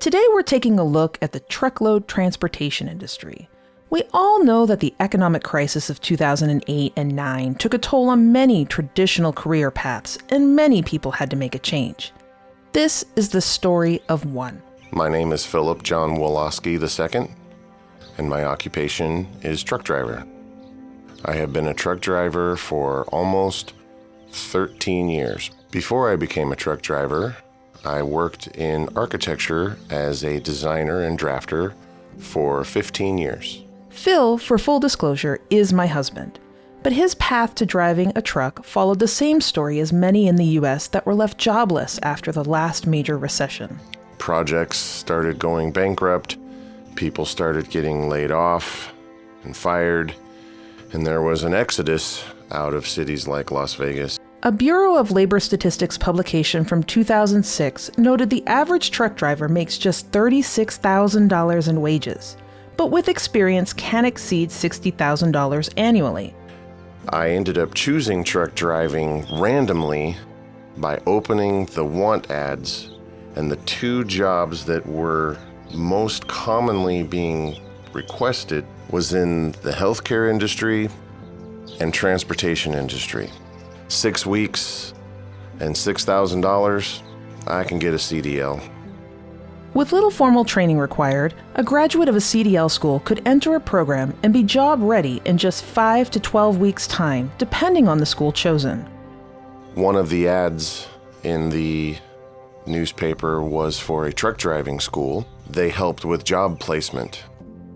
Today we're taking a look at the truckload transportation industry. We all know that the economic crisis of 2008 and 9 took a toll on many traditional career paths, and many people had to make a change. This is the story of one. My name is Philip John Wolosky II, and my occupation is truck driver. I have been a truck driver for almost 13 years. Before I became a truck driver, I worked in architecture as a designer and drafter for 15 years. Phil, for full disclosure, is my husband. But his path to driving a truck followed the same story as many in the U.S. that were left jobless after the last major recession. Projects started going bankrupt, people started getting laid off and fired, and there was an exodus out of cities like Las Vegas. A Bureau of Labor Statistics publication from 2006 noted the average truck driver makes just $36,000 in wages, but with experience can exceed $60,000 annually. I ended up choosing truck driving randomly by opening the want ads, and the two jobs that were most commonly being requested was in the healthcare industry and transportation industry. 6 weeks and $6,000, I can get a CDL. With little formal training required, a graduate of a CDL school could enter a program and be job ready in just 5 to 12 weeks' time, depending on the school chosen. One of the ads in the newspaper was for a truck driving school. They helped with job placement.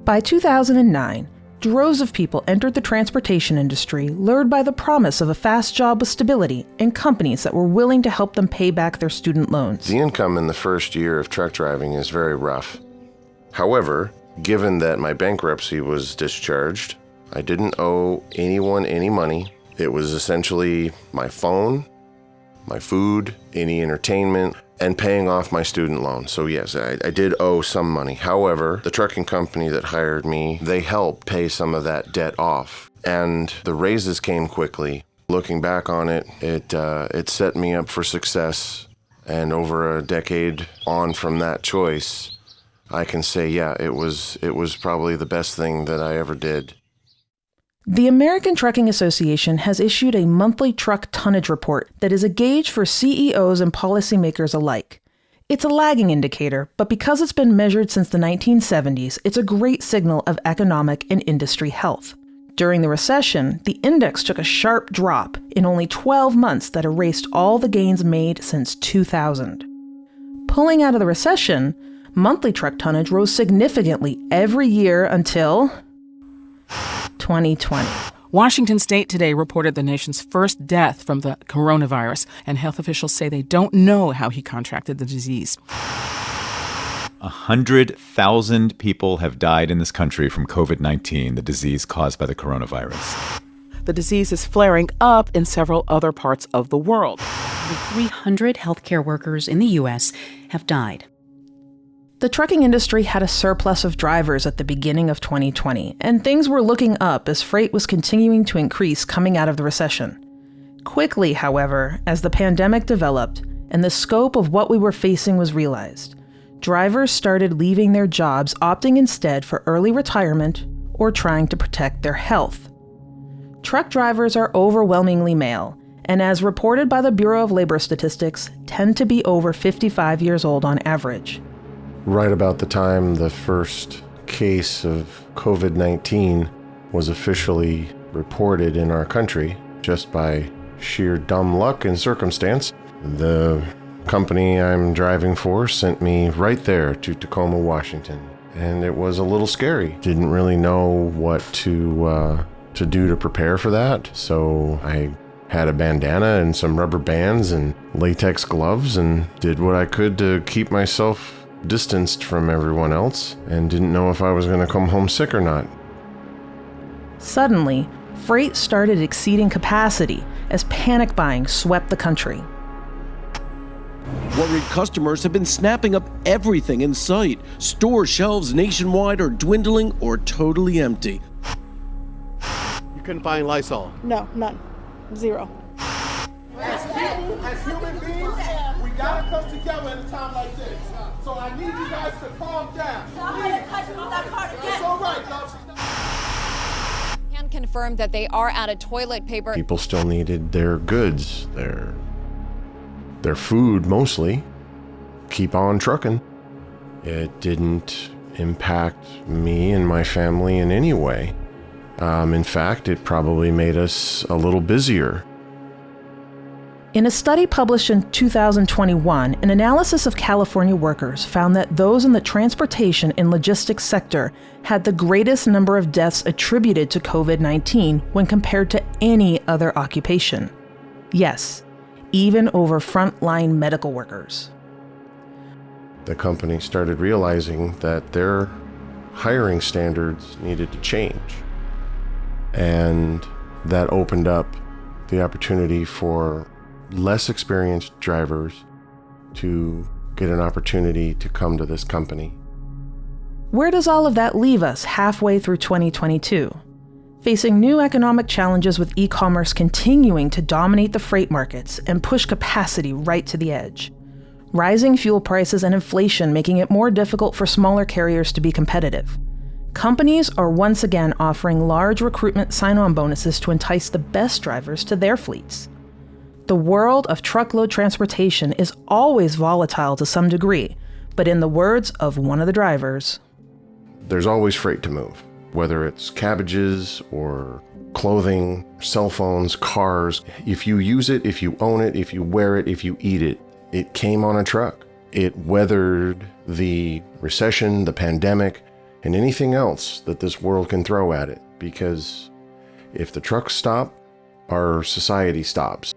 By 2009, droves of people entered the transportation industry, lured by the promise of a fast job with stability and companies that were willing to help them pay back their student loans. The income in the first year of truck driving is very rough. However, given that my bankruptcy was discharged, I didn't owe anyone any money. It was essentially my phone, my food, any entertainment, and paying off my student loan. So yes, I did owe some money. However, the trucking company that hired me, they helped pay some of that debt off. And the raises came quickly. Looking back on it, it set me up for success. And over a decade on from that choice, I can say, yeah, it was probably the best thing that I ever did. The American Trucking Association has issued a monthly truck tonnage report that is a gauge for CEOs and policymakers alike. It's a lagging indicator, but because it's been measured since the 1970s, it's a great signal of economic and industry health. During the recession, the index took a sharp drop in only 12 months that erased all the gains made since 2000. Pulling out of the recession, monthly truck tonnage rose significantly every year until 2020. Washington State today reported the nation's first death from the coronavirus, and health officials say they don't know how he contracted the disease. 100,000 people have died in this country from COVID-19, the disease caused by the coronavirus. The disease is flaring up in several other parts of the world. Over 300 healthcare workers in the U.S. have died. The trucking industry had a surplus of drivers at the beginning of 2020, and things were looking up as freight was continuing to increase coming out of the recession. Quickly, however, as the pandemic developed and the scope of what we were facing was realized, drivers started leaving their jobs, opting instead for early retirement or trying to protect their health. Truck drivers are overwhelmingly male, and as reported by the Bureau of Labor Statistics, tend to be over 55 years old on average. Right about the time the first case of COVID-19 was officially reported in our country, just by sheer dumb luck and circumstance, the company I'm driving for sent me right there to Tacoma, Washington. And it was a little scary. Didn't really know what to do to prepare for that. So I had a bandana and some rubber bands and latex gloves and did what I could to keep myself distanced from everyone else, and didn't know if I was going to come home sick or not. Suddenly, freight started exceeding capacity as panic buying swept the country. Worried customers have been snapping up everything in sight. Store shelves nationwide are dwindling or totally empty. You couldn't find Lysol? No, none. Zero. As human beings, we gotta come together at a time like this. So I need you guys Lester, calm down. Stop trying to touch me with that card again. It's all right, love. Can confirm that they are out of toilet paper. People still needed their goods, their food mostly. Keep on trucking. It didn't impact me and my family in any way. In fact, it probably made us a little busier. In a study published in 2021, an analysis of California workers found that those in the transportation and logistics sector had the greatest number of deaths attributed to COVID-19 when compared to any other occupation. Yes, even over frontline medical workers. The company started realizing that their hiring standards needed to change. And that opened up the opportunity for less experienced drivers to get an opportunity to come to this company. Where does all of that leave us halfway through 2022? Facing new economic challenges with e-commerce continuing to dominate the freight markets and push capacity right to the edge. Rising fuel prices and inflation making it more difficult for smaller carriers to be competitive. Companies are once again offering large recruitment sign-on bonuses to entice the best drivers to their fleets. The world of truckload transportation is always volatile to some degree, but in the words of one of the drivers, there's always freight to move, whether it's cabbages or clothing, cell phones, cars. If you use it, if you own it, if you wear it, if you eat it, it came on a truck. It weathered the recession, the pandemic, and anything else that this world can throw at it, because if the trucks stop, our society stops.